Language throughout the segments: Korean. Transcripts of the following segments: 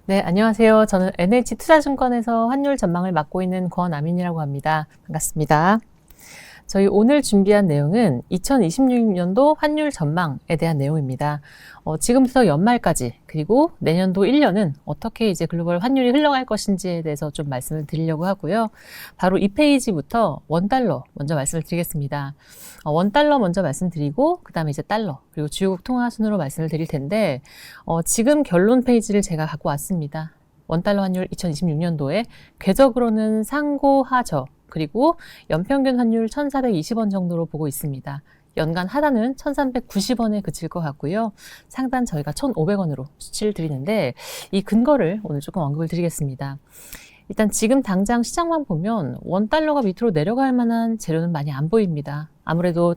네, 안녕하세요. 저는 NH투자증권에서 환율 전망을 맡고 있는 권아민이라고 합니다. 반갑습니다. 저희 오늘 준비한 내용은 2026년도 환율 전망에 대한 내용입니다. 지금부터 연말까지 그리고 내년도 1년은 어떻게 이제 글로벌 환율이 흘러갈 것인지에 대해서 좀 말씀을 드리려고 하고요. 바로 이 페이지부터 원달러 먼저 말씀을 드리겠습니다. 원달러 먼저 말씀드리고 그다음에 이제 달러 그리고 주요국 통화 순으로 말씀을 드릴 텐데 지금 결론 페이지를 제가 갖고 왔습니다. 원달러 환율 2026년도에 궤적으로는 상고하저 그리고 연평균 환율 1,420원 정도로 보고 있습니다. 연간 하단은 1,390원에 그칠 것 같고요. 상단 저희가 1,500원으로 수치를 드리는데 이 근거를 오늘 조금 언급을 드리겠습니다. 일단 지금 당장 시장만 보면 원달러가 밑으로 내려갈 만한 재료는 많이 안 보입니다. 아무래도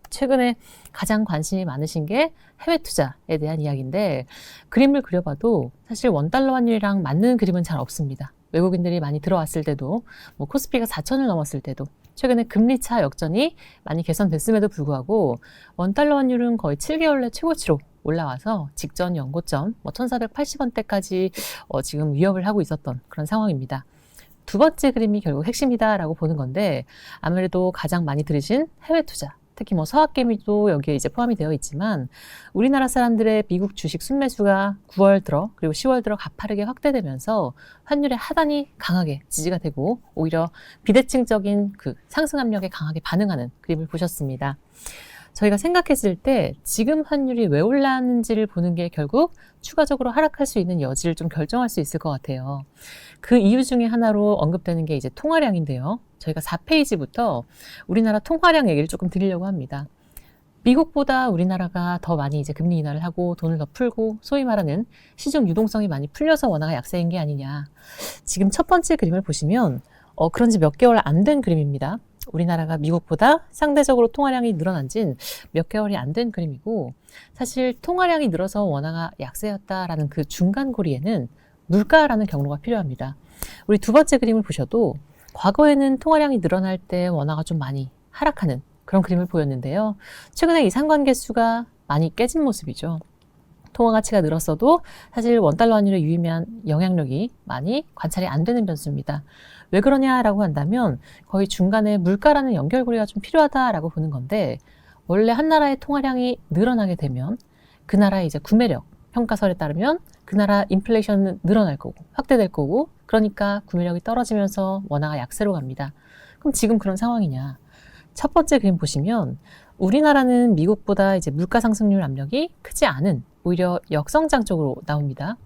최근에 가장 관심이 많으신 게 해외 투자에 대한 이야기인데 그림을 그려봐도 사실 원달러 환율이랑 맞는 그림은 잘 없습니다. 외국인들이 많이 들어왔을 때도 코스피가 4천을 넘었을 때도 최근에 금리차 역전이 많이 개선됐음에도 불구하고 원달러 환율은 거의 7개월 내 최고치로 올라와서 직전 연고점 1,480원대까지 지금 위협을 하고 있었던 그런 상황입니다. 두 번째 그림이 결국 핵심이다라고 보는 건데 아무래도 가장 많이 들으신 해외 투자 특히 서학개미도 여기에 이제 포함이 되어 있지만 우리나라 사람들의 미국 주식 순매수가 9월 들어 그리고 10월 들어 가파르게 확대되면서 환율의 하단이 강하게 지지가 되고 오히려 비대칭적인 그 상승 압력에 강하게 반응하는 그림을 보셨습니다. 저희가 생각했을 때 지금 환율이 왜 올랐는지를 보는 게 결국 추가적으로 하락할 수 있는 여지를 좀 결정할 수 있을 것 같아요. 그 이유 중에 하나로 언급되는 게 이제 통화량인데요. 저희가 4페이지부터 우리나라 통화량 얘기를 조금 드리려고 합니다. 미국보다 우리나라가 더 많이 이제 금리 인하를 하고 돈을 더 풀고 소위 말하는 시중 유동성이 많이 풀려서 원화가 약세인 게 아니냐. 지금 첫 번째 그림을 보시면 그런 지 몇 개월 안 된 그림입니다. 우리나라가 미국보다 상대적으로 통화량이 늘어난 지는 몇 개월이 안 된 그림이고 사실 통화량이 늘어서 원화가 약세였다라는 그 중간고리에는 물가라는 경로가 필요합니다. 우리 두 번째 그림을 보셔도 과거에는 통화량이 늘어날 때 원화가 좀 많이 하락하는 그런 그림을 보였는데요. 최근에 이 상관계수가 많이 깨진 모습이죠. 통화 가치가 늘었어도 사실 원달러 환율에 유의미한 영향력이 많이 관찰이 안 되는 변수입니다. 왜 그러냐라고 한다면 거의 중간에 물가라는 연결고리가 좀 필요하다라고 보는 건데 원래 한 나라의 통화량이 늘어나게 되면 그 나라의 이제 구매력 평가설에 따르면 그 나라 인플레이션은 늘어날 거고 확대될 거고 그러니까 구매력이 떨어지면서 원화가 약세로 갑니다. 그럼 지금 그런 상황이냐? 첫 번째 그림 보시면 우리나라는 미국보다 이제 물가 상승률 압력이 크지 않은 오히려 역성장 쪽으로 나옵니다.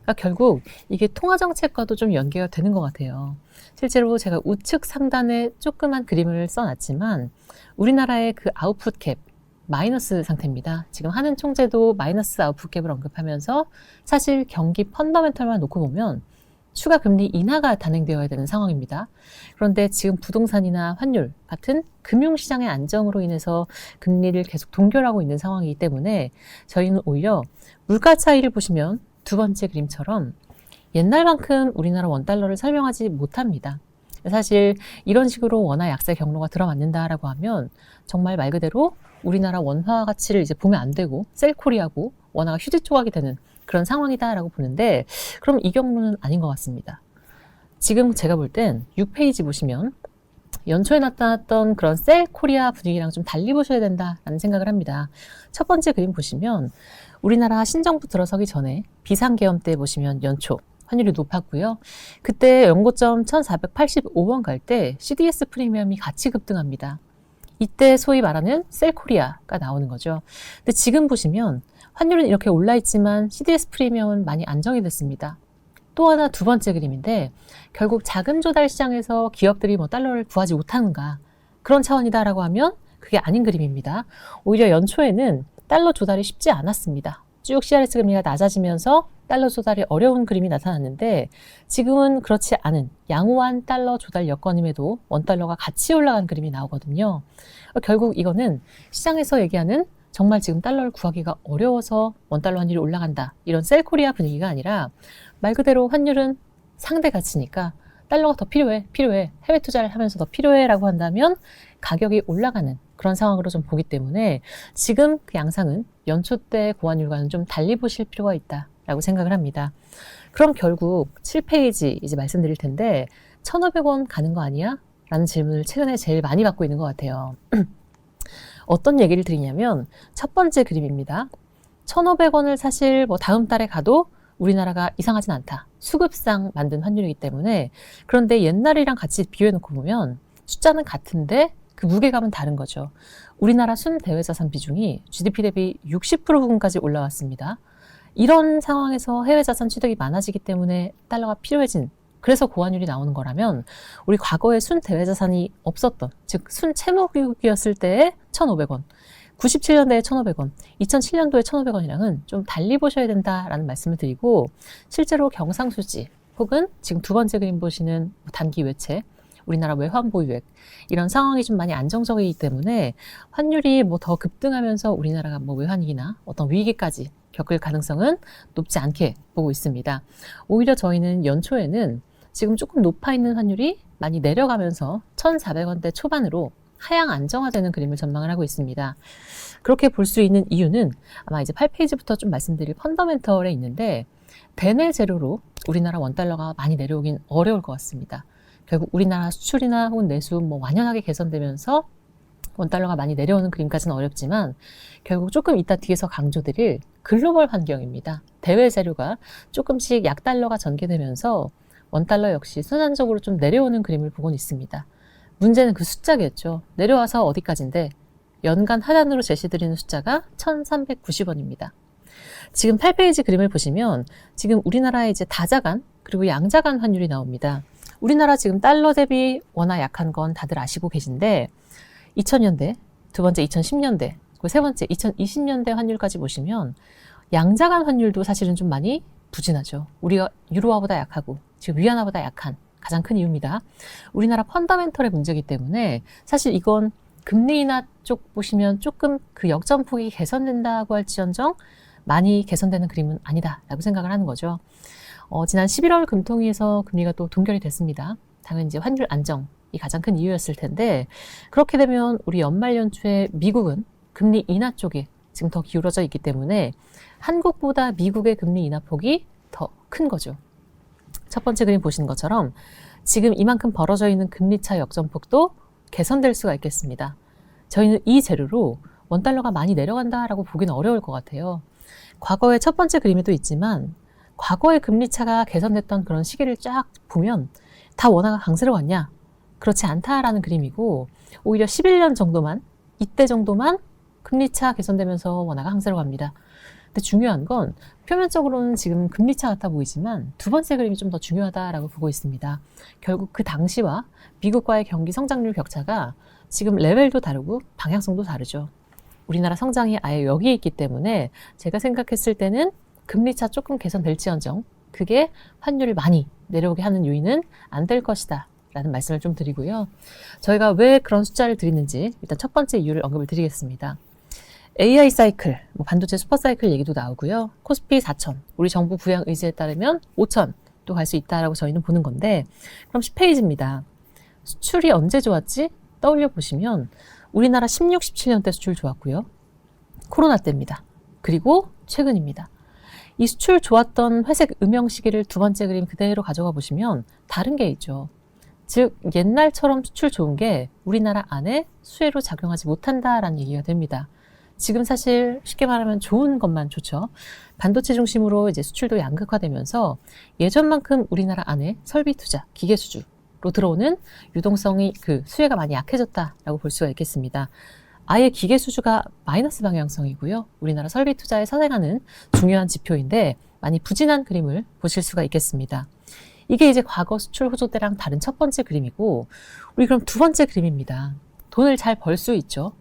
그러니까 결국 이게 통화 정책과도 좀 연계가 되는 것 같아요. 실제로 제가 우측 상단에 조그만 그림을 써놨지만 우리나라의 그 아웃풋 캡 마이너스 상태입니다. 지금 하는 총재도 마이너스 아웃풋 캡을 언급하면서 사실 경기 펀더멘털만 놓고 보면 추가 금리 인하가 단행되어야 되는 상황입니다. 그런데 지금 부동산이나 환율 같은 금융시장의 안정으로 인해서 금리를 계속 동결하고 있는 상황이기 때문에 저희는 오히려 물가 차이를 보시면 두 번째 그림처럼 옛날만큼 우리나라 원달러를 설명하지 못합니다. 사실 이런 식으로 원화 약세 경로가 들어맞는다라고 하면 정말 말 그대로 우리나라 원화 가치를 이제 보면 안 되고 셀코리하고 원화가 휴지 조각이 되는 그런 상황이다라고 보는데 그럼 이 경우는 아닌 것 같습니다. 지금 제가 볼 땐 6페이지 보시면 연초에 나타났던 그런 셀 코리아 분위기랑 좀 달리 보셔야 된다라는 생각을 합니다. 첫 번째 그림 보시면 우리나라 신정부 들어서기 전에 비상계엄 때 보시면 연초 환율이 높았고요. 그때 연고점 1,485원 갈 때 CDS 프리미엄이 같이 급등합니다. 이때 소위 말하는 셀 코리아가 나오는 거죠. 근데 지금 보시면 환율은 이렇게 올라 있지만 CDS 프리미엄은 많이 안정이 됐습니다. 또 하나 두 번째 그림인데 결국 자금 조달 시장에서 기업들이 달러를 구하지 못하는가 그런 차원이다라고 하면 그게 아닌 그림입니다. 오히려 연초에는 달러 조달이 쉽지 않았습니다. 쭉 CRS 금리가 낮아지면서 달러 조달이 어려운 그림이 나타났는데 지금은 그렇지 않은 양호한 달러 조달 여건임에도 원달러가 같이 올라간 그림이 나오거든요. 결국 이거는 시장에서 얘기하는 정말 지금 달러를 구하기가 어려워서 원달러 환율이 올라간다. 이런 셀코리아 분위기가 아니라 말 그대로 환율은 상대 가치니까 달러가 더 필요해. 해외 투자를 하면서 더 필요해라고 한다면 가격이 올라가는 그런 상황으로 좀 보기 때문에 지금 그 양상은 연초 때 고환율과는 좀 달리 보실 필요가 있다라고 생각을 합니다. 그럼 결국 7페이지 이제 말씀드릴 텐데 1,500원 가는 거 아니야? 라는 질문을 최근에 제일 많이 받고 있는 것 같아요. 어떤 얘기를 드리냐면 첫 번째 그림입니다. 1,500원을 사실 뭐 다음 달에 가도 우리나라가 이상하진 않다. 수급상 만든 환율이기 때문에. 그런데 옛날이랑 같이 비교해 놓고 보면 숫자는 같은데 그 무게감은 다른 거죠. 우리나라 순대외자산 비중이 GDP 대비 60% 부근까지 올라왔습니다. 이런 상황에서 해외자산 취득이 많아지기 때문에 달러가 필요해진, 그래서 고환율이 나오는 거라면 우리 과거에 순대외자산이 없었던, 즉 순채무기국이었을 때의 1,500원, 97년도에 1,500원, 2007년도에 1,500원이랑은 좀 달리 보셔야 된다라는 말씀을 드리고, 실제로 경상수지 혹은 지금 두 번째 그림 보시는 단기 외채, 우리나라 외환 보유액, 이런 상황이 좀 많이 안정적이기 때문에 환율이 뭐 더 급등하면서 우리나라가 뭐 외환위기나 어떤 위기까지 겪을 가능성은 높지 않게 보고 있습니다. 오히려 저희는 연초에는 지금 조금 높아 있는 환율이 많이 내려가면서 1,400원대 초반으로 하향 안정화되는 그림을 전망을 하고 있습니다. 그렇게 볼 수 있는 이유는 아마 이제 8페이지부터 좀 말씀드릴 펀더멘털에 있는데, 대내 재료로 우리나라 원달러가 많이 내려오긴 어려울 것 같습니다. 결국 우리나라 수출이나 혹은 내수 뭐 완연하게 개선되면서 원달러가 많이 내려오는 그림까지는 어렵지만, 결국 조금 이따 뒤에서 강조드릴 글로벌 환경입니다. 대외 재료가 조금씩 약달러가 전개되면서 원달러 역시 순환적으로 좀 내려오는 그림을 보고는 있습니다. 문제는 그 숫자겠죠. 내려와서 어디까지인데 연간 하단으로 제시드리는 숫자가 1,390원입니다. 지금 8페이지 그림을 보시면 지금 우리나라의 이제 다자간 그리고 양자간 환율이 나옵니다. 우리나라 지금 달러 대비 워낙 약한 건 다들 아시고 계신데, 2000년대, 두 번째 2010년대, 그리고 세 번째 2020년대 환율까지 보시면 양자간 환율도 사실은 좀 많이 부진하죠. 우리가 유로화보다 약하고 지금 위안화보다 약한 가장 큰 이유입니다. 우리나라 펀더멘털의 문제이기 때문에 사실 이건 금리 인하 쪽 보시면 조금 그 역전폭이 개선된다고 할지언정 많이 개선되는 그림은 아니다라고 생각을 하는 거죠. 지난 11월 금통위에서 금리가 또 동결이 됐습니다. 당연히 이제 환율 안정이 가장 큰 이유였을 텐데, 그렇게 되면 우리 연말 연초에 미국은 금리 인하 쪽에 지금 더 기울어져 있기 때문에 한국보다 미국의 금리 인하 폭이 더 큰 거죠. 첫 번째 그림 보시는 것처럼 지금 이만큼 벌어져 있는 금리차 역전폭도 개선될 수가 있겠습니다. 저희는 이 재료로 원달러가 많이 내려간다라고 보기는 어려울 것 같아요. 과거의 첫 번째 그림에도 있지만 과거의 금리차가 개선됐던 그런 시기를 쫙 보면 다 원화가 강세로 갔냐? 그렇지 않다라는 그림이고, 오히려 11년 정도만, 이때 정도만 금리차 개선되면서 원화가 강세로 갑니다. 근데 중요한 건 표면적으로는 지금 금리차 같아 보이지만 두 번째 그림이 좀 더 중요하다라고 보고 있습니다. 결국 그 당시와 미국과의 경기 성장률 격차가 지금 레벨도 다르고 방향성도 다르죠. 우리나라 성장이 아예 여기에 있기 때문에 제가 생각했을 때는 금리차 조금 개선될지언정 그게 환율을 많이 내려오게 하는 요인은 안 될 것이다 라는 말씀을 좀 드리고요. 저희가 왜 그런 숫자를 드리는지 일단 첫 번째 이유를 언급을 드리겠습니다. AI 사이클, 뭐 반도체 슈퍼 사이클 얘기도 나오고요. 코스피 4,000, 우리 정부 부양 의지에 따르면 5,000도 갈 수 있다라고 저희는 보는 건데, 그럼 10페이지입니다. 수출이 언제 좋았지? 떠올려 보시면 우리나라 16, 17년 때 수출 좋았고요. 코로나 때입니다. 그리고 최근입니다. 이 수출 좋았던 회색 음영 시기를 두 번째 그림 그대로 가져가 보시면 다른 게 있죠. 즉 옛날처럼 수출 좋은 게 우리나라 안에 수혜로 작용하지 못한다라는 얘기가 됩니다. 지금 사실 쉽게 말하면 좋은 것만 좋죠. 반도체 중심으로 이제 수출도 양극화되면서 예전만큼 우리나라 안에 설비 투자, 기계 수주로 들어오는 유동성이 그 수혜가 많이 약해졌다라고 볼 수가 있겠습니다. 아예 기계 수주가 마이너스 방향성이고요. 우리나라 설비 투자에 선행하는 중요한 지표인데 많이 부진한 그림을 보실 수가 있겠습니다. 이게 이제 과거 수출 호조 때랑 다른 첫 번째 그림이고, 우리 그럼 두 번째 그림입니다. 돈을 잘 벌 수 있죠.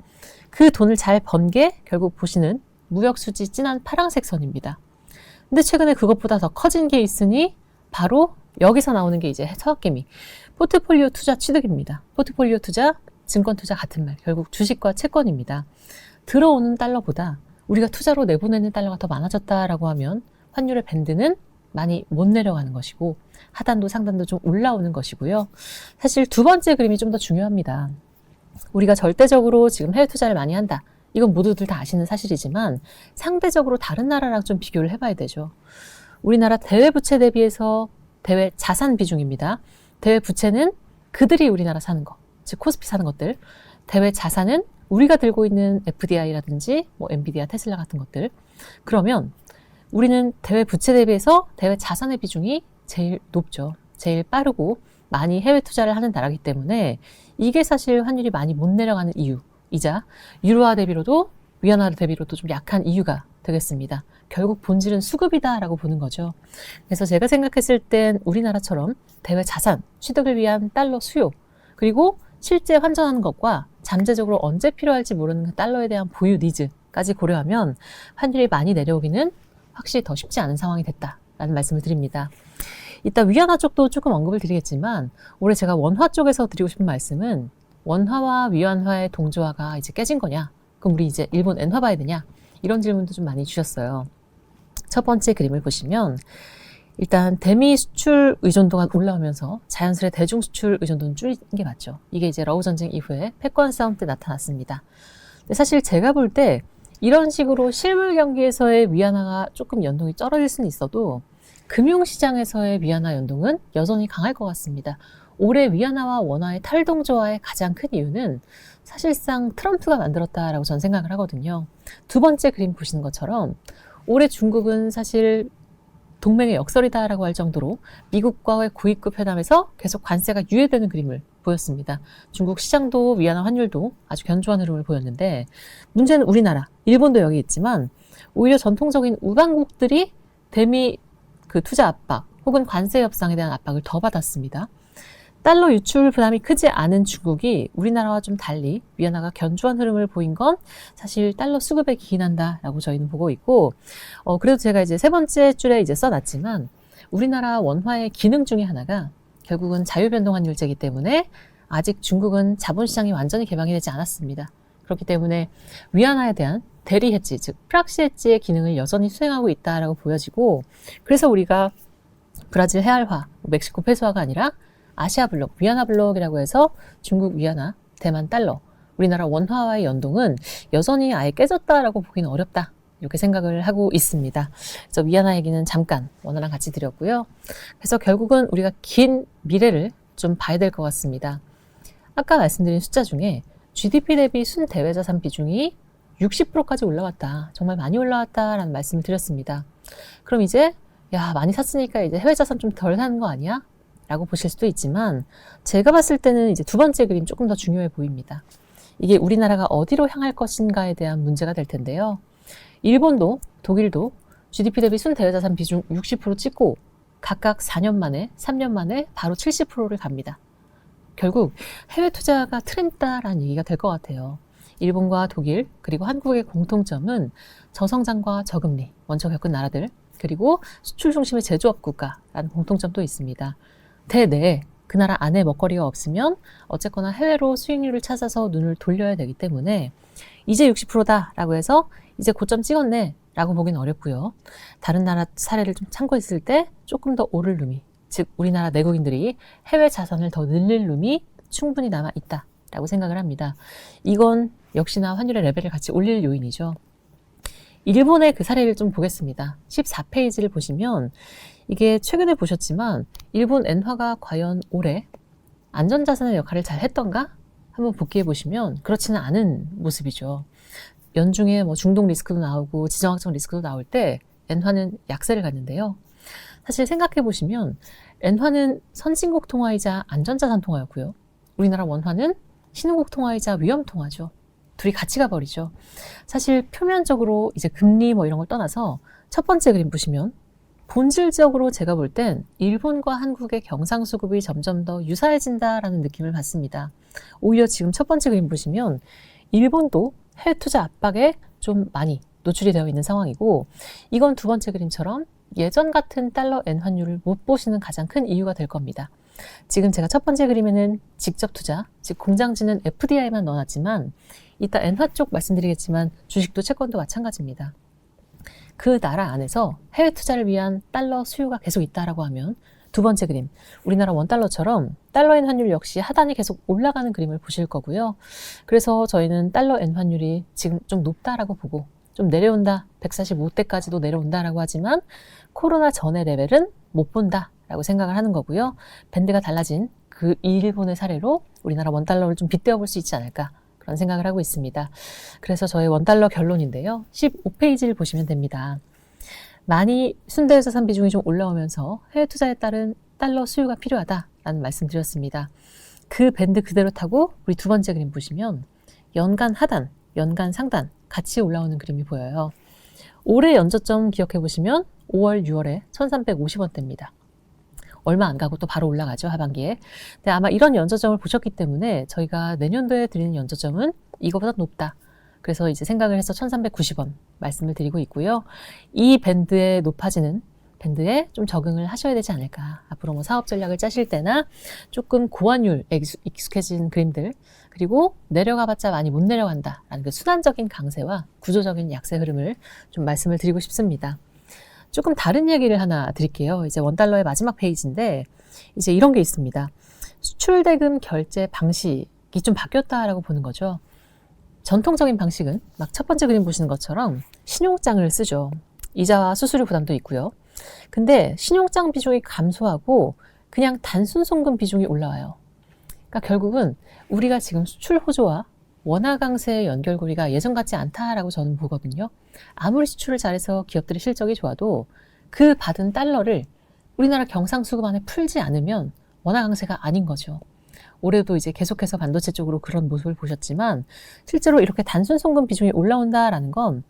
그 돈을 잘 번 게 결국 보시는 무역수지 진한 파란색 선입니다. 근데 최근에 그것보다 더 커진 게 있으니 바로 여기서 나오는 게 이제 서학개미 포트폴리오 투자 취득입니다. 포트폴리오 투자, 증권 투자 같은 말, 결국 주식과 채권입니다. 들어오는 달러보다 우리가 투자로 내보내는 달러가 더 많아졌다라고 하면 환율의 밴드는 많이 못 내려가는 것이고 하단도 상단도 좀 올라오는 것이고요. 사실 두 번째 그림이 좀 더 중요합니다. 우리가 절대적으로 지금 해외 투자를 많이 한다. 이건 모두들 다 아시는 사실이지만 상대적으로 다른 나라랑 좀 비교를 해봐야 되죠. 우리나라 대외 부채 대비해서 대외 자산 비중입니다. 대외 부채는 그들이 우리나라 사는 거, 즉 코스피 사는 것들. 대외 자산은 우리가 들고 있는 FDI라든지 뭐 엔비디아, 테슬라 같은 것들. 그러면 우리는 대외 부채 대비해서 대외 자산의 비중이 제일 높죠. 제일 빠르고 많이 해외 투자를 하는 나라이기 때문에 이게 사실 환율이 많이 못 내려가는 이유이자 유로화 대비로도 위안화 대비로도 좀 약한 이유가 되겠습니다. 결국 본질은 수급이다라고 보는 거죠. 그래서 제가 생각했을 땐 우리나라처럼 대외 자산 취득을 위한 달러 수요, 그리고 실제 환전하는 것과 잠재적으로 언제 필요할지 모르는 달러에 대한 보유 니즈까지 고려하면 환율이 많이 내려오기는 확실히 더 쉽지 않은 상황이 됐다라는 말씀을 드립니다. 이따 위안화 쪽도 조금 언급을 드리겠지만 올해 제가 원화 쪽에서 드리고 싶은 말씀은 원화와 위안화의 동조화가 이제 깨진 거냐? 그럼 우리 이제 일본 엔화 봐야 되냐? 이런 질문도 좀 많이 주셨어요. 첫 번째 그림을 보시면 일단 대미 수출 의존도가 올라오면서 자연스레 대중 수출 의존도는 줄인 게 맞죠. 이게 이제 러우 전쟁 이후에 패권 싸움 때 나타났습니다. 근데 사실 제가 볼 때 이런 식으로 실물 경기에서의 위안화가 조금 연동이 떨어질 수는 있어도 금융시장에서의 위안화 연동은 여전히 강할 것 같습니다. 올해 위안화와 원화의 탈동조화의 가장 큰 이유는 사실상 트럼프가 만들었다라고 저는 생각을 하거든요. 두 번째 그림 보시는 것처럼 올해 중국은 사실 동맹의 역설이다라고 할 정도로 미국과의 고위급 회담에서 계속 관세가 유예되는 그림을 보였습니다. 중국 시장도 위안화 환율도 아주 견조한 흐름을 보였는데 문제는 우리나라, 일본도 여기 있지만 오히려 전통적인 우방국들이 대미 그 투자 압박 혹은 관세 협상에 대한 압박을 더 받았습니다. 달러 유출 부담이 크지 않은 중국이 우리나라와 좀 달리 위안화가 견조한 흐름을 보인 건 사실 달러 수급에 기인한다라고 저희는 보고 있고, 그래도 제가 이제 세 번째 줄에 이제 써놨지만 우리나라 원화의 기능 중에 하나가 결국은 자유변동 환율제이기 때문에 아직 중국은 자본시장이 완전히 개방이 되지 않았습니다. 그렇기 때문에 위안화에 대한 대리 해지, 즉 프락시 해지의 기능을 여전히 수행하고 있다라고 보여지고, 그래서 우리가 브라질 헤알화, 멕시코 페소화가 아니라 아시아 블록, 위안화 블록이라고 해서 중국 위안화, 대만 달러, 우리나라 원화와의 연동은 여전히 아예 깨졌다라고 보기는 어렵다. 이렇게 생각을 하고 있습니다. 그래서 위안화 얘기는 잠깐 원화랑 같이 드렸고요. 그래서 결국은 우리가 긴 미래를 좀 봐야 될 것 같습니다. 아까 말씀드린 숫자 중에 GDP 대비 순대외자산 비중이 60%까지 올라왔다. 정말 많이 올라왔다라는 말씀을 드렸습니다. 그럼 이제 야, 많이 샀으니까 이제 해외자산 좀 덜 사는 거 아니야? 라고 보실 수도 있지만 제가 봤을 때는 이제 두 번째 그림 조금 더 중요해 보입니다. 이게 우리나라가 어디로 향할 것인가에 대한 문제가 될 텐데요. 일본도 독일도 GDP 대비 순대외자산 비중 60% 찍고 각각 4년 만에 3년 만에 바로 70%를 갑니다. 결국 해외 투자가 트렌드다라는 얘기가 될 것 같아요. 일본과 독일 그리고 한국의 공통점은 저성장과 저금리 먼저 겪은 나라들, 그리고 수출 중심의 제조업 국가라는 공통점도 있습니다. 대내에 그 나라 안에 먹거리가 없으면 어쨌거나 해외로 수익률을 찾아서 눈을 돌려야 되기 때문에 이제 60%다라고 해서 이제 고점 찍었네 라고 보기는 어렵고요. 다른 나라 사례를 좀 참고했을 때 조금 더 오를 룸이, 즉 우리나라 내국인들이 해외 자산을 더 늘릴 룸이 충분히 남아있다 라고 생각을 합니다. 이건 역시나 환율의 레벨을 같이 올릴 요인이죠. 일본의 그 사례를 좀 보겠습니다. 14페이지를 보시면 이게 최근에 보셨지만 일본 엔화가 과연 올해 안전자산의 역할을 잘 했던가? 한번 복귀해 보시면 그렇지는 않은 모습이죠. 연중에 뭐 중동 리스크도 나오고 지정학적 리스크도 나올 때 엔화는 약세를 갔는데요. 사실 생각해 보시면 엔화는 선진국 통화이자 안전자산 통화였고요. 우리나라 원화는 신흥국 통화이자 위험 통화죠. 둘이 같이 가버리죠. 사실 표면적으로 이제 금리 뭐 이런 걸 떠나서 첫 번째 그림 보시면 본질적으로 제가 볼 땐 일본과 한국의 경상수급이 점점 더 유사해진다라는 느낌을 받습니다. 오히려 지금 첫 번째 그림 보시면 일본도 해외 투자 압박에 좀 많이 노출이 되어 있는 상황이고, 이건 두 번째 그림처럼 예전 같은 달러 엔 환율을 못 보시는 가장 큰 이유가 될 겁니다. 지금 제가 첫 번째 그림에는 직접 투자, 즉 공장지는 FDI만 넣어놨지만 이따 엔화 쪽 말씀드리겠지만 주식도 채권도 마찬가지입니다. 그 나라 안에서 해외 투자를 위한 달러 수요가 계속 있다라고 하면 두 번째 그림, 우리나라 원달러처럼 달러엔 환율 역시 하단이 계속 올라가는 그림을 보실 거고요. 그래서 저희는 달러엔 환율이 지금 좀 높다라고 보고 좀 내려온다. 145대까지도 내려온다라고 하지만 코로나 전의 레벨은 못 본다라고 생각을 하는 거고요. 밴드가 달라진 그 일본의 사례로 우리나라 원달러를 좀 빗대어 볼 수 있지 않을까 그런 생각을 하고 있습니다. 그래서 저의 원달러 결론인데요. 15페이지를 보시면 됩니다. 많이 순대에서 산 비중이 좀 올라오면서 해외 투자에 따른 달러 수요가 필요하다라는 말씀 드렸습니다. 그 밴드 그대로 타고 우리 두 번째 그림 보시면 연간 하단, 연간 상단 같이 올라오는 그림이 보여요. 올해 연저점 기억해 보시면 5월, 6월에 1350원대입니다. 얼마 안 가고 또 바로 올라가죠, 하반기에. 근데 아마 이런 연저점을 보셨기 때문에 저희가 내년도에 드리는 연저점은 이거보다 높다. 그래서 이제 생각을 해서 1390원 말씀을 드리고 있고요. 이 밴드에 높아지는 밴드에 좀 적응을 하셔야 되지 않을까. 앞으로 뭐 사업 전략을 짜실 때나 조금 고환율 익숙해진 그림들, 그리고 내려가봤자 많이 못 내려간다라는 그 순환적인 강세와 구조적인 약세 흐름을 좀 말씀을 드리고 싶습니다. 조금 다른 얘기를 하나 드릴게요. 이제 원달러의 마지막 페이지인데 이제 이런 게 있습니다. 수출 대금 결제 방식이 좀 바뀌었다라고 보는 거죠. 전통적인 방식은 막 첫 번째 그림 보시는 것처럼 신용장을 쓰죠. 이자와 수수료 부담도 있고요. 근데 신용장 비중이 감소하고 그냥 단순 송금 비중이 올라와요. 그러니까 결국은 우리가 지금 수출 호조와 원화 강세의 연결고리가 예전 같지 않다라고 저는 보거든요. 아무리 수출을 잘해서 기업들의 실적이 좋아도 그 받은 달러를 우리나라 경상수급 안에 풀지 않으면 원화 강세가 아닌 거죠. 올해도 이제 계속해서 반도체 쪽으로 그런 모습을 보셨지만 실제로 이렇게 단순 송금 비중이 올라온다라는 건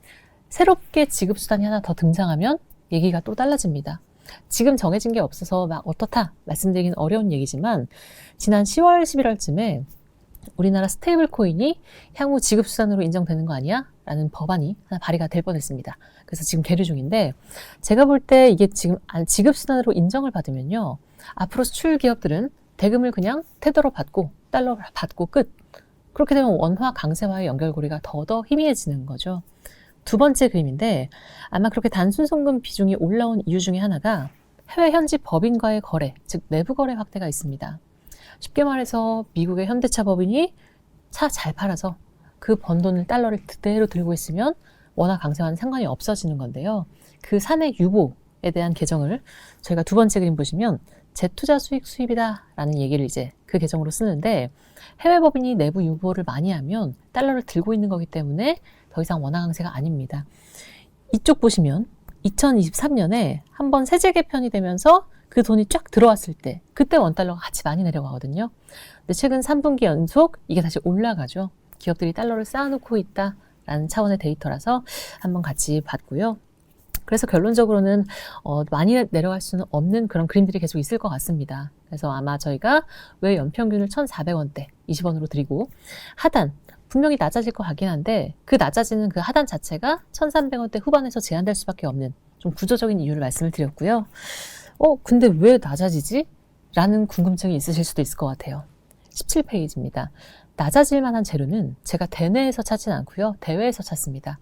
새롭게 지급수단이 하나 더 등장하면 얘기가 또 달라집니다. 지금 정해진 게 없어서 막 어떻다 말씀드리긴 어려운 얘기지만 지난 10월, 11월쯤에 우리나라 스테이블 코인이 향후 지급수단으로 인정되는 거 아니야? 라는 법안이 하나 발의가 될 뻔했습니다. 그래서 지금 계류 중인데 제가 볼 때 이게 지금 지급수단으로 인정을 받으면요. 앞으로 수출 기업들은 대금을 그냥 테더로 받고 달러로 받고 끝. 그렇게 되면 원화 강세와의 연결고리가 더더 희미해지는 거죠. 두 번째 그림인데 아마 그렇게 단순 송금 비중이 올라온 이유 중에 하나가 해외 현지 법인과의 거래, 즉 내부 거래 확대가 있습니다. 쉽게 말해서 미국의 현대차 법인이 차 잘 팔아서 그 번 돈을 달러를 그대로 들고 있으면 원화 강세와는 상관이 없어지는 건데요. 그 사내 유보에 대한 계정을 저희가 두 번째 그림 보시면 재투자 수익 수입이다 라는 얘기를 이제 그 계정으로 쓰는데 해외 법인이 내부 유보를 많이 하면 달러를 들고 있는 거기 때문에 더 이상 원화 강세가 아닙니다. 이쪽 보시면 2023년에 한번 세제 개편이 되면서 그 돈이 쫙 들어왔을 때 그때 원달러가 같이 많이 내려가거든요. 근데 최근 3분기 연속 이게 다시 올라가죠. 기업들이 달러를 쌓아놓고 있다라는 차원의 데이터라서 한번 같이 봤고요. 그래서 결론적으로는 많이 내려갈 수는 없는 그런 그림들이 계속 있을 것 같습니다. 그래서 아마 저희가 왜 연평균을 1,400원대 20원으로 드리고 하단 분명히 낮아질 것 같긴 한데 그 낮아지는 그 하단 자체가 1,300원대 후반에서 제한될 수밖에 없는 좀 구조적인 이유를 말씀을 드렸고요. 근데 왜 낮아지지? 라는 궁금증이 있으실 수도 있을 것 같아요. 17페이지입니다. 낮아질 만한 재료는 제가 대내에서 찾진 않고요. 대외에서 찾습니다.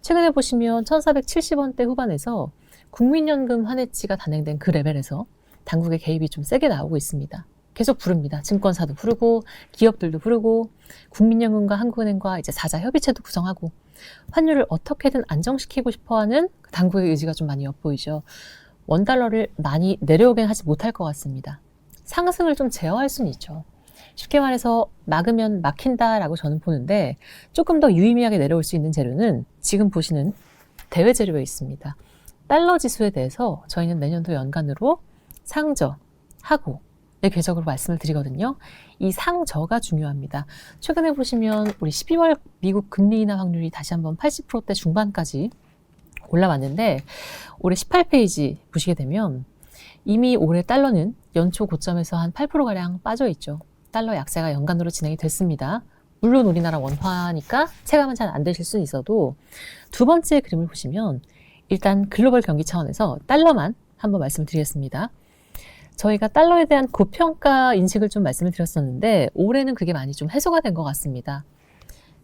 최근에 보시면 1,470원대 후반에서 국민연금 환해지가 단행된 그 레벨에서 당국의 개입이 좀 세게 나오고 있습니다. 계속 부릅니다. 증권사도 부르고 기업들도 부르고 국민연금과 한국은행과 이제 사자 협의체도 구성하고 환율을 어떻게든 안정시키고 싶어하는 당국의 의지가 좀 많이 엿보이죠. 원달러를 많이 내려오긴 하지 못할 것 같습니다. 상승을 좀 제어할 수는 있죠. 쉽게 말해서 막으면 막힌다라고 저는 보는데 조금 더 유의미하게 내려올 수 있는 재료는 지금 보시는 대외 재료에 있습니다. 달러 지수에 대해서 저희는 내년도 연간으로 상저, 하고의 궤적으로 말씀을 드리거든요. 이 상저가 중요합니다. 최근에 보시면 우리 12월 미국 금리 인하 확률이 다시 한번 80%대 중반까지 올라왔는데 올해 18페이지 보시게 되면 이미 올해 달러는 연초 고점에서 한 8%가량 빠져 있죠. 달러 약세가 연간으로 진행이 됐습니다. 물론 우리나라 원화니까 체감은 잘 안 되실 수는 있어도 두 번째 그림을 보시면 일단 글로벌 경기 차원에서 달러만 한번 말씀을 드리겠습니다. 저희가 달러에 대한 고평가 인식을 좀 말씀을 드렸었는데 올해는 그게 많이 좀 해소가 된 것 같습니다.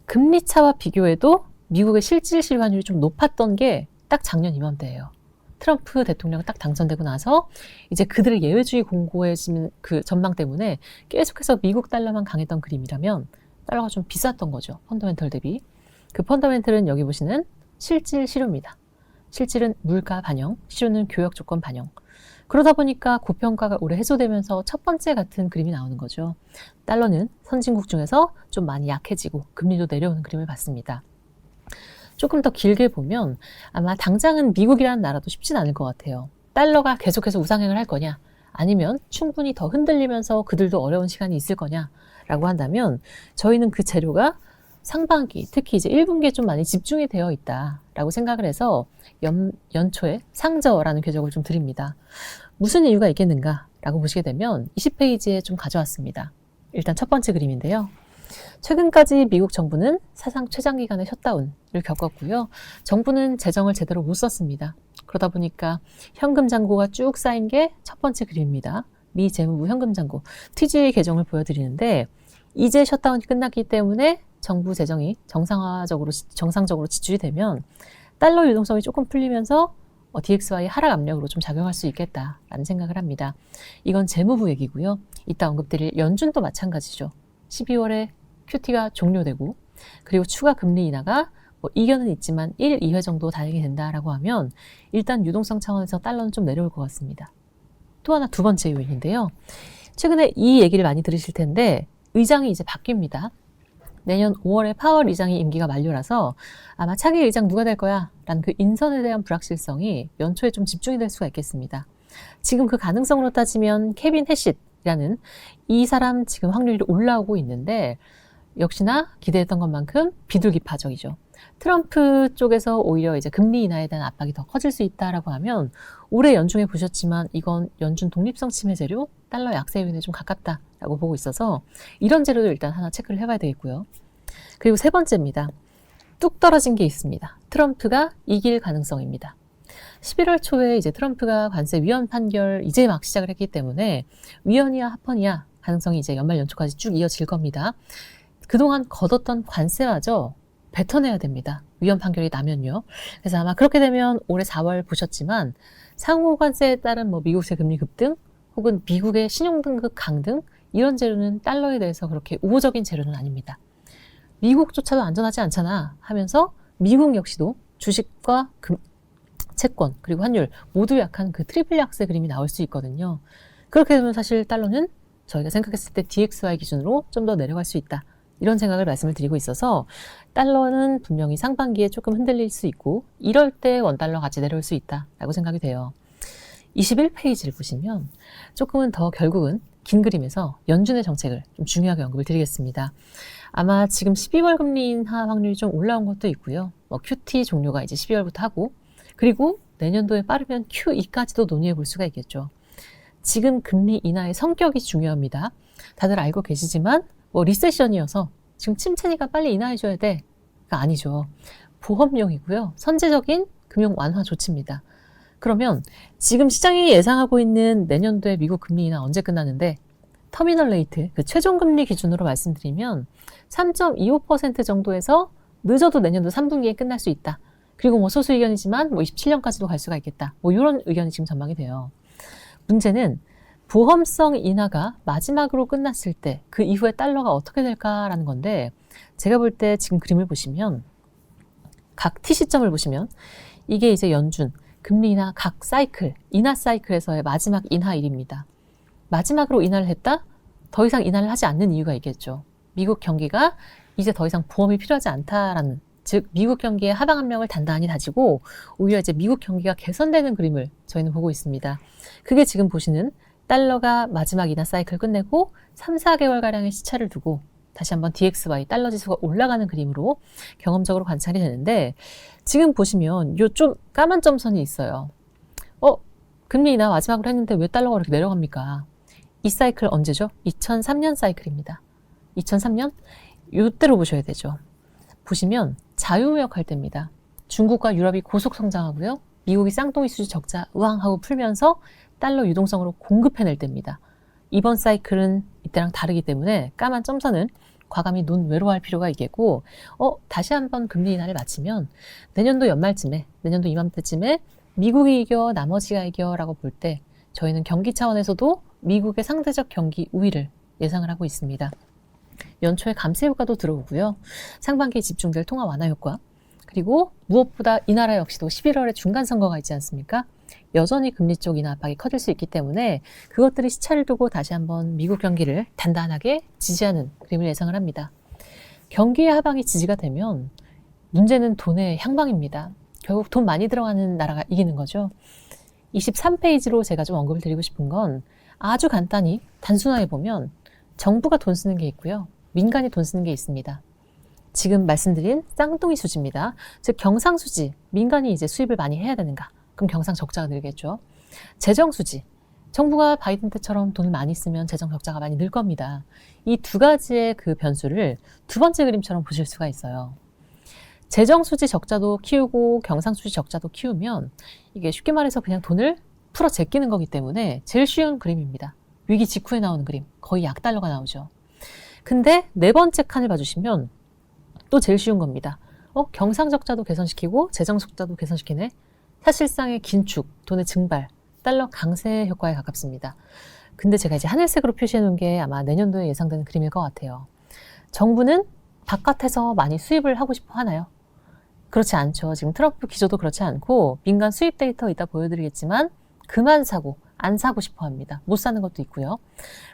금리 차와 비교해도 미국의 실질 실환율이 좀 높았던 게 딱 작년 이맘때예요. 트럼프 대통령 딱 당선되고 나서 이제 그들의 예외주의 공고해지는 그 전망 때문에 계속해서 미국 달러만 강했던 그림이라면 달러가 좀 비쌌던 거죠. 펀더멘털 대비. 그 펀더멘털은 여기 보시는 실질 실효입니다. 실질은 물가 반영, 실효는 교역 조건 반영. 그러다 보니까 고평가가 오래 해소되면서 첫 번째 같은 그림이 나오는 거죠. 달러는 선진국 중에서 좀 많이 약해지고 금리도 내려오는 그림을 봤습니다. 조금 더 길게 보면 아마 당장은 미국이라는 나라도 쉽진 않을 것 같아요. 달러가 계속해서 우상향을 할 거냐, 아니면 충분히 더 흔들리면서 그들도 어려운 시간이 있을 거냐라고 한다면 저희는 그 재료가 상반기, 특히 이제 1분기에 좀 많이 집중이 되어 있다라고 생각을 해서 연초에 상저라는 궤적을 좀 드립니다. 무슨 이유가 있겠는가라고 보시게 되면 20페이지에 좀 가져왔습니다. 일단 첫 번째 그림인데요. 최근까지 미국 정부는 사상 최장기간의 셧다운을 겪었고요. 정부는 재정을 제대로 못 썼습니다. 그러다 보니까 현금 잔고가 쭉 쌓인 게 첫 번째 그림입니다. 미 재무부 현금 잔고, TGA 계정을 보여드리는데 이제 셧다운이 끝났기 때문에 정부 재정이 정상적으로 지출이 되면 달러 유동성이 조금 풀리면서 DXY 하락 압력으로 좀 작용할 수 있겠다라는 생각을 합니다. 이건 재무부 얘기고요. 이따 언급드릴 연준도 마찬가지죠. 12월에 QT가 종료되고 그리고 추가 금리 인하가 이견은 있지만 1, 2회 정도 단행이 된다라고 하면 일단 유동성 차원에서 달러는 좀 내려올 것 같습니다. 또 하나 두 번째 요인인데요. 최근에 이 얘기를 많이 들으실 텐데 의장이 이제 바뀝니다. 내년 5월에 파월 의장이 임기가 만료라서 아마 차기 의장 누가 될 거야? 라는 그 인선에 대한 불확실성이 연초에 좀 집중이 될 수가 있겠습니다. 지금 그 가능성으로 따지면 케빈 해싯이라는 이 사람 지금 확률이 올라오고 있는데 역시나 기대했던 것만큼 비둘기파적이죠. 트럼프 쪽에서 오히려 이제 금리 인하에 대한 압박이 더 커질 수 있다라고 하면 올해 연중에 보셨지만 이건 연준 독립성 침해 재료, 달러 약세 요인에 좀 가깝다라고 보고 있어서 이런 재료도 일단 하나 체크를 해봐야 되겠고요. 그리고 세 번째입니다. 뚝 떨어진 게 있습니다. 트럼프가 이길 가능성입니다. 11월 초에 이제 트럼프가 관세 위헌 판결 이제 막 시작을 했기 때문에 위헌이야 합헌이야 가능성이 이제 연말 연초까지 쭉 이어질 겁니다. 그동안 걷었던 관세마저 뱉어내야 됩니다. 위헌 판결이 나면요. 그래서 아마 그렇게 되면 올해 4월 보셨지만 상호 관세에 따른 미국세 금리 급등 혹은 미국의 신용등급 강등 이런 재료는 달러에 대해서 그렇게 우호적인 재료는 아닙니다. 미국조차도 안전하지 않잖아 하면서 미국 역시도 주식과 채권 그리고 환율 모두 약한 그 트리플 약세 그림이 나올 수 있거든요. 그렇게 되면 사실 달러는 저희가 생각했을 때 DXY 기준으로 좀 더 내려갈 수 있다. 이런 생각을 말씀을 드리고 있어서 달러는 분명히 상반기에 조금 흔들릴 수 있고 이럴 때 원달러 같이 내려올 수 있다라고 생각이 돼요. 21페이지를 보시면 조금은 더 결국은 긴 그림에서 연준의 정책을 좀 중요하게 언급을 드리겠습니다. 아마 지금 12월 금리 인하 확률이 좀 올라온 것도 있고요. QT 종료가 이제 12월부터 하고 그리고 내년도에 빠르면 QE까지도 논의해 볼 수가 있겠죠. 지금 금리 인하의 성격이 중요합니다. 다들 알고 계시지만 리세션이어서 지금 침체니까 빨리 인하해줘야 돼. 가 아니죠. 보험용이고요. 선제적인 금융 완화 조치입니다. 그러면 지금 시장이 예상하고 있는 내년도에 미국 금리 인하 언제 끝나는데 터미널 레이트, 그 최종 금리 기준으로 말씀드리면 3.25% 정도에서 늦어도 내년도 3분기에 끝날 수 있다. 그리고 소수 의견이지만 27년까지도 갈 수가 있겠다. 이런 의견이 지금 전망이 돼요. 문제는 보험성 인하가 마지막으로 끝났을 때 그 이후에 달러가 어떻게 될까라는 건데 제가 볼 때 지금 그림을 보시면 각 T 시점을 보시면 이게 이제 연준 금리 인하 각 사이클, 인하 사이클에서의 마지막 인하일입니다. 마지막으로 인하를 했다? 더 이상 인하를 하지 않는 이유가 있겠죠. 미국 경기가 이제 더 이상 보험이 필요하지 않다라는, 즉 미국 경기의 하방 압력을 단단히 다지고 오히려 이제 미국 경기가 개선되는 그림을 저희는 보고 있습니다. 그게 지금 보시는 달러가 마지막 인하 사이클 끝내고 3, 4개월가량의 시차를 두고 다시 한번 DXY 달러 지수가 올라가는 그림으로 경험적으로 관찰이 되는데 지금 보시면 요 좀 까만 점선이 있어요. 금리 인하 마지막으로 했는데 왜 달러가 그렇게 내려갑니까? 이 사이클 언제죠? 2003년 사이클입니다. 2003년? 요때로 보셔야 되죠. 보시면 자유무역 할 때입니다. 중국과 유럽이 고속 성장하고요. 미국이 쌍둥이 수지 적자 우왕 하고 풀면서 달러 유동성으로 공급해낼 때입니다. 이번 사이클은 이때랑 다르기 때문에 까만 점선은 과감히 논외로할 필요가 있겠고 다시 한번 금리 인하를 마치면 내년도 연말쯤에 내년도 이맘때쯤에 미국이 이겨 나머지가 이겨라고 볼 때 저희는 경기 차원에서도 미국의 상대적 경기 우위를 예상을 하고 있습니다. 연초에 감세 효과도 들어오고요. 상반기에 집중될 통화 완화 효과 그리고 무엇보다 이 나라 역시도 11월에 중간선거가 있지 않습니까? 여전히 금리 쪽 인하 압박이 커질 수 있기 때문에 그것들이 시차를 두고 다시 한번 미국 경기를 단단하게 지지하는 그림을 예상을 합니다. 경기의 하방이 지지가 되면 문제는 돈의 향방입니다. 결국 돈 많이 들어가는 나라가 이기는 거죠. 23페이지로 제가 좀 언급을 드리고 싶은 건 아주 간단히 단순하게 보면 정부가 돈 쓰는 게 있고요. 민간이 돈 쓰는 게 있습니다. 지금 말씀드린 쌍둥이 수지입니다. 즉 경상수지, 민간이 이제 수입을 많이 해야 되는가? 그럼 경상 적자가 늘겠죠. 재정수지, 정부가 바이든 때처럼 돈을 많이 쓰면 재정 적자가 많이 늘 겁니다. 이 두 가지의 그 변수를 두 번째 그림처럼 보실 수가 있어요. 재정수지 적자도 키우고 경상수지 적자도 키우면 이게 쉽게 말해서 그냥 돈을 풀어 제끼는 거기 때문에 제일 쉬운 그림입니다. 위기 직후에 나오는 그림, 거의 약달러가 나오죠. 근데 네 번째 칸을 봐주시면 또 제일 쉬운 겁니다. 경상적자도 개선시키고 재정적자도 개선시키네. 사실상의 긴축, 돈의 증발, 달러 강세 효과에 가깝습니다. 근데 제가 이제 하늘색으로 표시해 놓은 게 아마 내년도에 예상되는 그림일 것 같아요. 정부는 바깥에서 많이 수입을 하고 싶어 하나요? 그렇지 않죠. 지금 트럼프 기조도 그렇지 않고 민간 수입 데이터 이따 보여드리겠지만 그만 사고 안 사고 싶어 합니다. 못 사는 것도 있고요.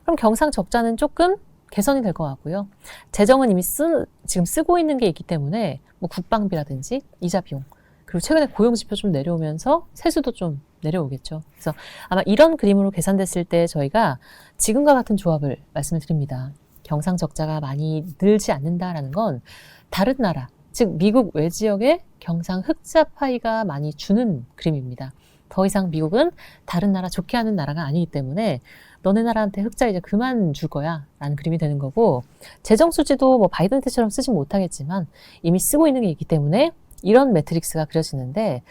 그럼 경상적자는 조금 개선이 될 것 같고요. 재정은 이미 지금 쓰고 있는 게 있기 때문에 뭐 국방비라든지 이자 비용, 그리고 최근에 고용지표 좀 내려오면서 세수도 좀 내려오겠죠. 그래서 아마 이런 그림으로 계산됐을 때 저희가 지금과 같은 조합을 말씀을 드립니다. 경상적자가 많이 늘지 않는다라는 건 다른 나라, 즉 미국 외지역에 경상 흑자 파이가 많이 주는 그림입니다. 더 이상 미국은 다른 나라 좋게 하는 나라가 아니기 때문에 너네 나라한테 흑자 이제 그만 줄 거야 라는 그림이 되는 거고, 재정수지도 뭐 바이든 때처럼 쓰지 못하겠지만 이미 쓰고 있는 게 있기 때문에 이런 매트릭스가 그려지는데,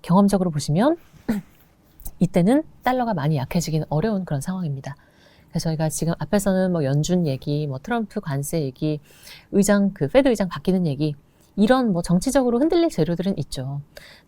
경험적으로 보시면 이때는 달러가 많이 약해지기는 어려운 그런 상황입니다. 그래서 저희가 지금 앞에서는 뭐 연준 얘기, 뭐 트럼프 관세 얘기, 의장 페드 의장 바뀌는 얘기, 이런 뭐 정치적으로 흔들릴 재료들은 있죠.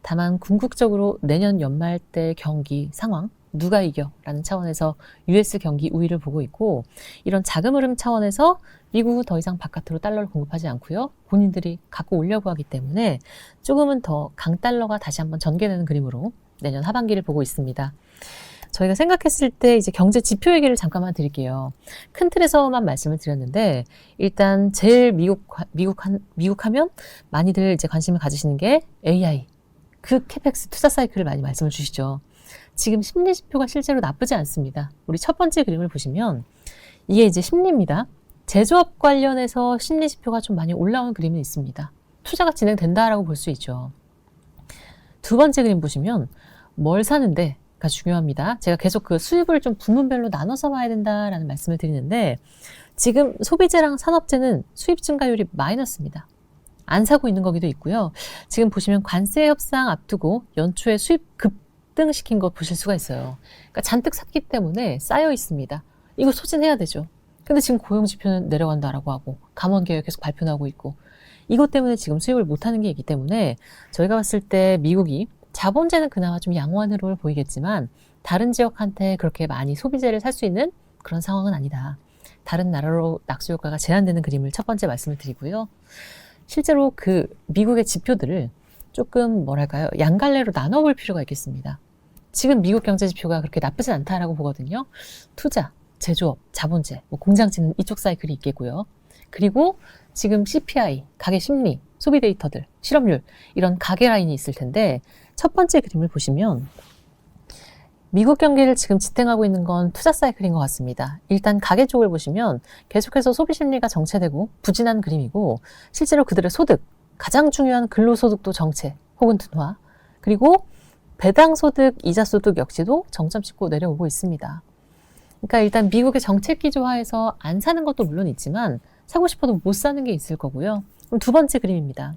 다만 궁극적으로 내년 연말 때 경기 상황 누가 이겨? 라는 차원에서 US 경기 우위를 보고 있고, 이런 자금 흐름 차원에서 미국은 더 이상 바깥으로 달러를 공급하지 않고요. 본인들이 갖고 오려고 하기 때문에 조금은 더 강달러가 다시 한번 전개되는 그림으로 내년 하반기를 보고 있습니다. 저희가 생각했을 때 이제 경제 지표 얘기를 잠깐만 드릴게요. 큰 틀에서만 말씀을 드렸는데, 일단 제일 미국 하면 많이들 이제 관심을 가지시는 게 AI, 그 캐펙스 투자 사이클을 많이 말씀을 주시죠. 지금 심리 지표가 실제로 나쁘지 않습니다. 우리 첫 번째 그림을 보시면 이게 이제 심리입니다. 제조업 관련해서 심리 지표가 좀 많이 올라온 그림이 있습니다. 투자가 진행된다라고 볼 수 있죠. 두 번째 그림 보시면 뭘 사는데가 중요합니다. 제가 계속 그 수입을 좀 부문별로 나눠서 봐야 된다라는 말씀을 드리는데, 지금 소비재랑 산업재는 수입 증가율이 마이너스입니다. 안 사고 있는 거기도 있고요. 지금 보시면 관세 협상 앞두고 연초에 수입 급등시킨 거 보실 수가 있어요. 그러니까 잔뜩 샀기 때문에 쌓여 있습니다. 이거 소진해야 되죠. 근데 지금 고용 지표는 내려간다라고 하고 감원 계획 계속 발표 나오고 있고, 이것 때문에 지금 수입을 못하는 게 있기 때문에 저희가 봤을 때 미국이 자본재는 그나마 좀 양호한 흐름을 보이겠지만 다른 지역한테 그렇게 많이 소비재를 살 수 있는 그런 상황은 아니다. 다른 나라로 낙수 효과가 제한되는 그림을 첫 번째 말씀을 드리고요. 실제로 그 미국의 지표들을 조금 뭐랄까요, 양갈래로 나눠볼 필요가 있겠습니다. 지금 미국 경제 지표가 그렇게 나쁘진 않다라고 보거든요. 투자, 제조업, 자본재, 뭐 공장지는 이쪽 사이클이 있겠고요. 그리고 지금 CPI, 가계 심리, 소비 데이터들, 실업률, 이런 가계 라인이 있을 텐데, 첫 번째 그림을 보시면 미국 경기를 지금 지탱하고 있는 건 투자 사이클인 것 같습니다. 일단 가계 쪽을 보시면 계속해서 소비 심리가 정체되고 부진한 그림이고, 실제로 그들의 소득, 가장 중요한 근로소득도 정체 혹은 둔화, 그리고 배당소득, 이자소득 역시도 정점 찍고 내려오고 있습니다. 그러니까 일단 미국의 정책 기조화에서 안 사는 것도 물론 있지만 사고 싶어도 못 사는 게 있을 거고요. 그럼 두 번째 그림입니다.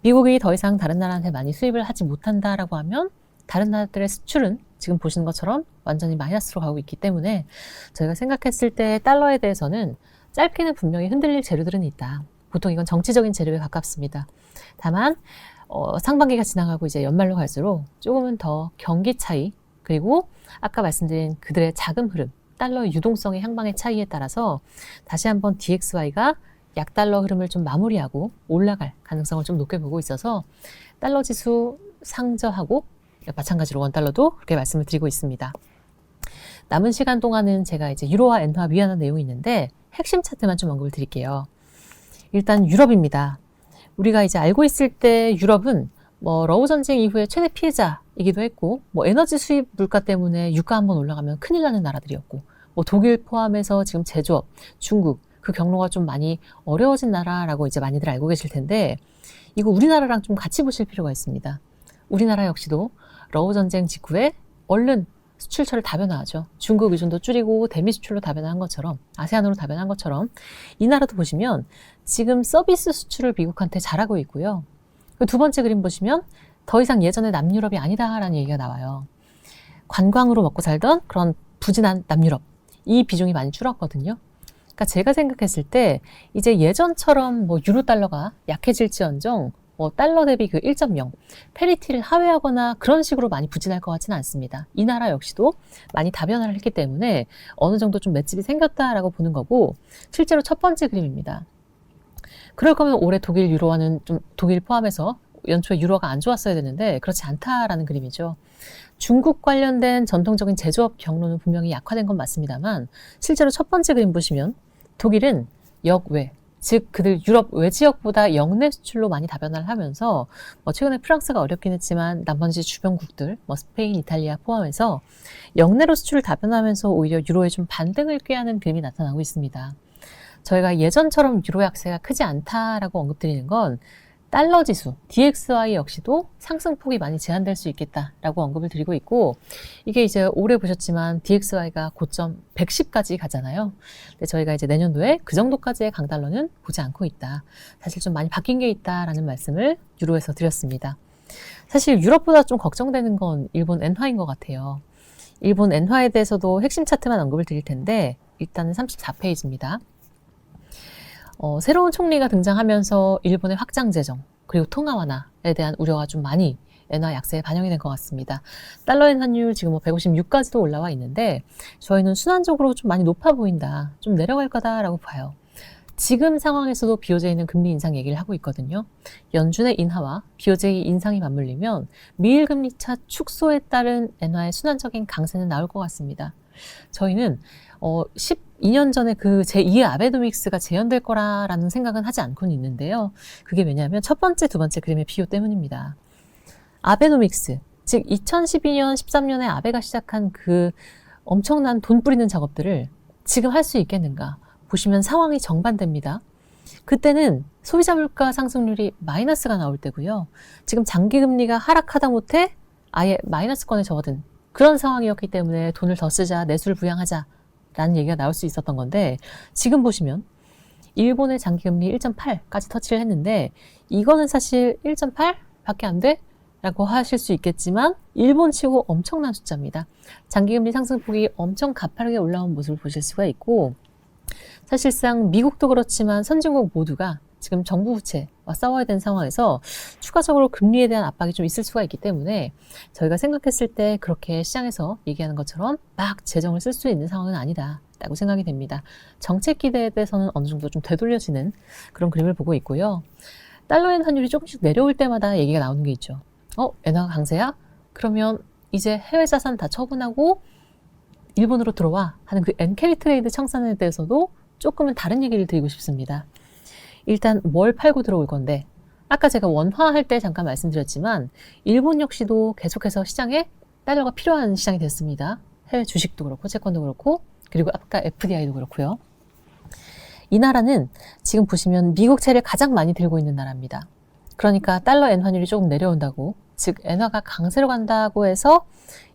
미국이 더 이상 다른 나라한테 많이 수입을 하지 못한다라고 하면 다른 나라들의 수출은 지금 보시는 것처럼 완전히 마이너스로 가고 있기 때문에 저희가 생각했을 때 달러에 대해서는 짧게는 분명히 흔들릴 재료들은 있다. 보통 이건 정치적인 재료에 가깝습니다. 다만 상반기가 지나가고 이제 연말로 갈수록 조금은 더 경기 차이, 그리고 아까 말씀드린 그들의 자금 흐름, 달러 유동성의 향방의 차이에 따라서 다시 한번 DXY가 약달러 흐름을 좀 마무리하고 올라갈 가능성을 좀 높게 보고 있어서 달러 지수 상저하고 마찬가지로 원달러도 그렇게 말씀을 드리고 있습니다. 남은 시간 동안은 제가 이제 유로와 엔화 위안한 내용이 있는데 핵심 차트만 좀 언급을 드릴게요. 일단 유럽입니다. 우리가 이제 알고 있을 때 유럽은 뭐 러우 전쟁 이후에 최대 피해자이기도 했고, 뭐 에너지 수입 물가 때문에 유가 한번 올라가면 큰일 나는 나라들이었고, 뭐 독일 포함해서 지금 제조업, 중국 그 경로가 좀 많이 어려워진 나라라고 이제 많이들 알고 계실 텐데, 이거 우리나라랑 좀 같이 보실 필요가 있습니다. 우리나라 역시도 러우 전쟁 직후에 얼른 수출처를 다변화하죠. 중국 의존도 줄이고 대미 수출로 다변화한 것처럼, 아세안으로 다변화한 것처럼 이 나라도 보시면 지금 서비스 수출을 미국한테 잘하고 있고요. 그 두 번째 그림 보시면 더 이상 예전의 남유럽이 아니다라는 얘기가 나와요. 관광으로 먹고 살던 그런 부진한 남유럽, 이 비중이 많이 줄었거든요. 그러니까 제가 생각했을 때 이제 예전처럼 뭐 유로 달러가 약해질지언정 뭐 달러 대비 그 1.0 페리티를 하회하거나 그런 식으로 많이 부진할 것 같지는 않습니다. 이 나라 역시도 많이 다변화를 했기 때문에 어느 정도 좀 맷집이 생겼다라고 보는 거고, 실제로 첫 번째 그림입니다. 그럴 거면 올해 독일 유로화는 좀 독일 포함해서 연초에 유로가 안 좋았어야 되는데 그렇지 않다라는 그림이죠. 중국 관련된 전통적인 제조업 경로는 분명히 약화된 건 맞습니다만, 실제로 첫 번째 그림 보시면 독일은 역외, 즉 그들 유럽 외지역보다 역내 수출로 많이 다변화를 하면서 뭐 최근에 프랑스가 어렵긴 했지만 나머지 주변국들, 뭐 스페인, 이탈리아 포함해서 역내로 수출을 다변화하면서 오히려 유로에 좀 반등을 꾀하는 그림이 나타나고 있습니다. 저희가 예전처럼 유로 약세가 크지 않다라고 언급드리는 건 달러 지수, DXY 역시도 상승폭이 많이 제한될 수 있겠다라고 언급을 드리고 있고, 이게 이제 올해 보셨지만 DXY가 고점 110까지 가잖아요. 근데 저희가 이제 내년도에 그 정도까지의 강달러는 보지 않고 있다. 사실 좀 많이 바뀐 게 있다라는 말씀을 유로에서 드렸습니다. 사실 유럽보다 좀 걱정되는 건 일본 엔화인 것 같아요. 일본 엔화에 대해서도 핵심 차트만 언급을 드릴 텐데, 일단은 34페이지입니다. 새로운 총리가 등장하면서 일본의 확장 재정 그리고 통화 완화에 대한 우려가 좀 많이 엔화 약세에 반영이 된 것 같습니다. 달러엔 환율 지금 뭐 156까지도 올라와 있는데 저희는 순환적으로 좀 많이 높아 보인다, 좀 내려갈 거다라고 봐요. 지금 상황에서도 BOJ는 금리 인상 얘기를 하고 있거든요. 연준의 인하와 BOJ 인상이 맞물리면 미일 금리 차 축소에 따른 엔화의 순환적인 강세는 나올 것 같습니다. 저희는 12년 전에 그 제2의 아베노믹스가 재현될 거라는 생각은 하지 않고는 있는데요. 그게 왜냐하면 첫 번째, 두 번째 그림의 비교 때문입니다. 아베노믹스, 즉 2012년, 13년에 아베가 시작한 그 엄청난 돈 뿌리는 작업들을 지금 할 수 있겠는가? 보시면 상황이 정반대입니다. 그때는 소비자 물가 상승률이 마이너스가 나올 때고요. 지금 장기금리가 하락하다 못해 아예 마이너스권에 접어든 그런 상황이었기 때문에 돈을 더 쓰자, 내수를 부양하자라는 얘기가 나올 수 있었던 건데, 지금 보시면 일본의 장기금리 1.8까지 터치를 했는데 이거는 사실 1.8밖에 안 돼? 라고 하실 수 있겠지만 일본치고 엄청난 숫자입니다. 장기금리 상승폭이 엄청 가파르게 올라온 모습을 보실 수가 있고, 사실상 미국도 그렇지만 선진국 모두가 지금 정부 부채와 싸워야 되는 상황에서 추가적으로 금리에 대한 압박이 좀 있을 수가 있기 때문에 저희가 생각했을 때 그렇게 시장에서 얘기하는 것처럼 막 재정을 쓸 수 있는 상황은 아니다라고 생각이 됩니다. 정책 기대에 대해서는 어느 정도 좀 되돌려지는 그런 그림을 보고 있고요. 달러엔 환율이 조금씩 내려올 때마다 얘기가 나오는 게 있죠. 엔화가 강세야? 그러면 이제 해외 자산 다 처분하고 일본으로 들어와 하는 그 엔캐리 트레이드 청산에 대해서도 조금은 다른 얘기를 드리고 싶습니다. 일단 뭘 팔고 들어올 건데, 아까 제가 원화할 때 잠깐 말씀드렸지만 일본 역시도 계속해서 시장에 달러가 필요한 시장이 됐습니다. 해외 주식도 그렇고 채권도 그렇고, 그리고 아까 FDI도 그렇고요. 이 나라는 지금 보시면 미국채를 가장 많이 들고 있는 나라입니다. 그러니까 달러 엔 환율이 조금 내려온다고, 즉 엔화가 강세로 간다고 해서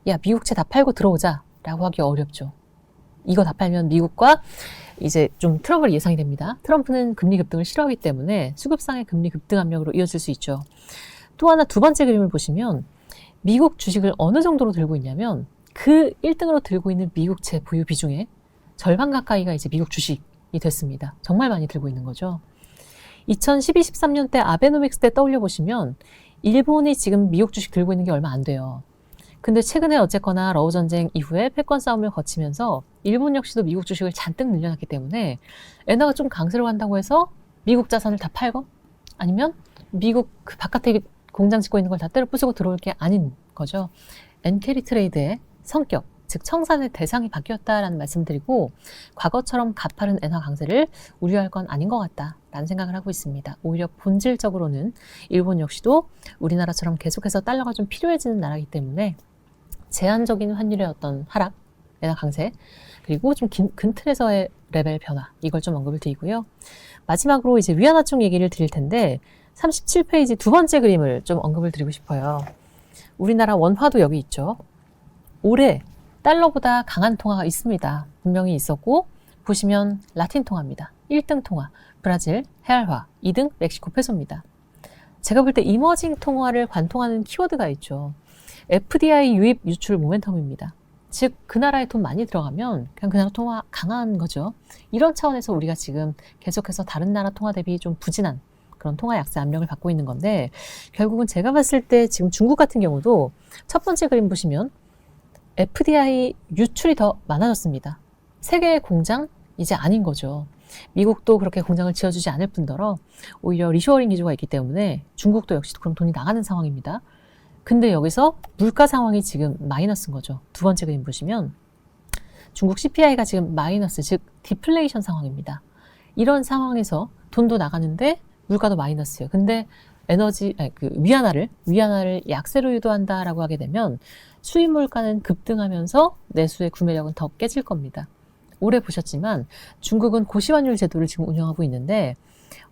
야 미국채 다 팔고 들어오자 라고 하기 어렵죠. 이거 다 팔면 미국과 이제 좀 트러블이 예상이 됩니다. 트럼프는 금리 급등을 싫어하기 때문에 수급상의 금리 급등 압력으로 이어질 수 있죠. 또 하나 두 번째 그림을 보시면 미국 주식을 어느 정도로 들고 있냐면 그 1등으로 들고 있는 미국채 보유 비중의 절반 가까이가 이제 미국 주식이 됐습니다. 정말 많이 들고 있는 거죠. 2012, 13년 때 아베노믹스 때 떠올려 보시면 일본이 지금 미국 주식 들고 있는 게 얼마 안 돼요. 근데 최근에 어쨌거나 러우 전쟁 이후에 패권 싸움을 거치면서 일본 역시도 미국 주식을 잔뜩 늘려놨기 때문에 엔화가 좀 강세로 간다고 해서 미국 자산을 다 팔고 아니면 미국 그 바깥에 공장 짓고 있는 걸 다 때려 부수고 들어올 게 아닌 거죠. 엔캐리 트레이드의 성격, 즉 청산의 대상이 바뀌었다라는 말씀드리고 과거처럼 가파른 엔화 강세를 우려할 건 아닌 것 같다라는 생각을 하고 있습니다. 오히려 본질적으로는 일본 역시도 우리나라처럼 계속해서 달러가 좀 필요해지는 나라이기 때문에 제한적인 환율의 어떤 하락, 엔화 강세, 그리고 좀 근 틀에서의 레벨 변화, 이걸 좀 언급을 드리고요. 마지막으로 이제 위안화 쪽 얘기를 드릴 텐데 37페이지 두 번째 그림을 좀 언급을 드리고 싶어요. 우리나라 원화도 여기 있죠. 올해 달러보다 강한 통화가 있습니다. 분명히 있었고 보시면 라틴 통화입니다. 1등 통화, 브라질, 헤알화, 2등 멕시코 페소입니다. 제가 볼 때 이머징 통화를 관통하는 키워드가 있죠. FDI 유입 유출 모멘텀입니다. 즉 그 나라에 돈 많이 들어가면 그냥 그 나라 통화 강한 거죠. 이런 차원에서 우리가 지금 계속해서 다른 나라 통화 대비 좀 부진한 그런 통화 약세 압력을 받고 있는 건데 결국은 제가 봤을 때 지금 중국 같은 경우도 첫 번째 그림 보시면 FDI 유출이 더 많아졌습니다. 세계의 공장 이제 아닌 거죠. 미국도 그렇게 공장을 지어주지 않을 뿐더러 오히려 리쇼어링 기조가 있기 때문에 중국도 역시 그럼 돈이 나가는 상황입니다. 근데 여기서 물가 상황이 지금 마이너스인 거죠. 두 번째 그림 보시면 중국 CPI가 지금 마이너스, 즉 디플레이션 상황입니다. 이런 상황에서 돈도 나가는데 물가도 마이너스예요. 근데 위안화를 약세로 유도한다라고 하게 되면 수입 물가는 급등하면서 내수의 구매력은 더 깨질 겁니다. 올해 보셨지만 중국은 고시환율 제도를 지금 운영하고 있는데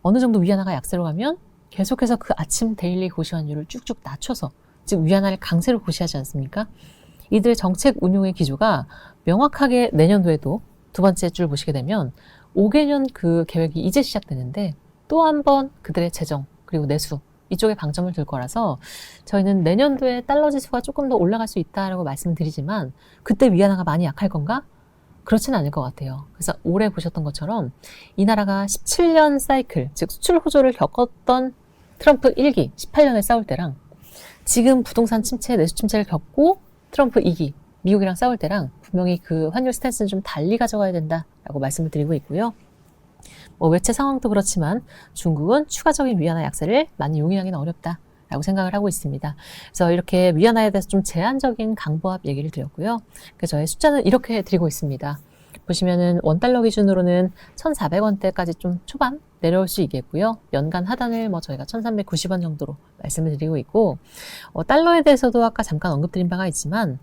어느 정도 위안화가 약세로 가면 계속해서 그 아침 데일리 고시환율을 쭉쭉 낮춰서 즉 위안화를 강세로 고시하지 않습니까? 이들의 정책 운용의 기조가 명확하게 내년도에도 두 번째 줄 보시게 되면 5개년 그 계획이 이제 시작되는데 또 한 번 그들의 재정 그리고 내수 이쪽에 방점을 둘 거라서 저희는 내년도에 달러 지수가 조금 더 올라갈 수 있다라고 말씀드리지만 그때 위안화가 많이 약할 건가? 그렇지는 않을 것 같아요. 그래서 올해 보셨던 것처럼 이 나라가 17년 사이클, 즉 수출 호조를 겪었던 트럼프 1기, 18년에 싸울 때랑 지금 부동산 침체, 내수 침체를 겪고 트럼프 2기, 미국이랑 싸울 때랑 분명히 그 환율 스탠스는 좀 달리 가져가야 된다라고 말씀을 드리고 있고요. 외채 상황도 그렇지만 중국은 추가적인 위안화 약세를 많이 용인하기는 어렵다라고 생각을 하고 있습니다. 그래서 이렇게 위안화에 대해서 좀 제한적인 강보합 얘기를 드렸고요. 그래서 저의 숫자는 이렇게 드리고 있습니다. 보시면은 원달러 기준으로는 1,400원대까지 좀 초반 내려올 수 있겠고요. 연간 하단을 저희가 1,390원 정도로 말씀을 드리고 있고 달러에 대해서도 아까 잠깐 언급드린 바가 있지만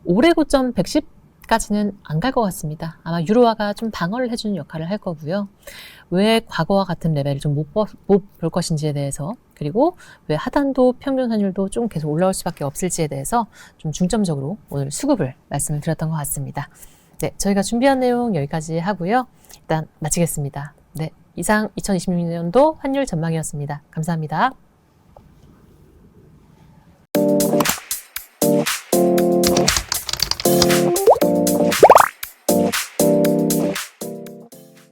올해 고점 110까지는 안 갈 것 같습니다. 아마 유로화가 좀 방어를 해주는 역할을 할 거고요. 왜 과거와 같은 레벨을 좀 못 볼 것인지에 대해서 그리고 왜 하단도 평균 환율도 좀 계속 올라올 수밖에 없을지에 대해서 좀 중점적으로 오늘 수급을 말씀을 드렸던 것 같습니다. 네, 저희가 준비한 내용 여기까지 하고요. 일단 마치겠습니다. 네, 이상 2026년도 환율 전망이었습니다. 감사합니다.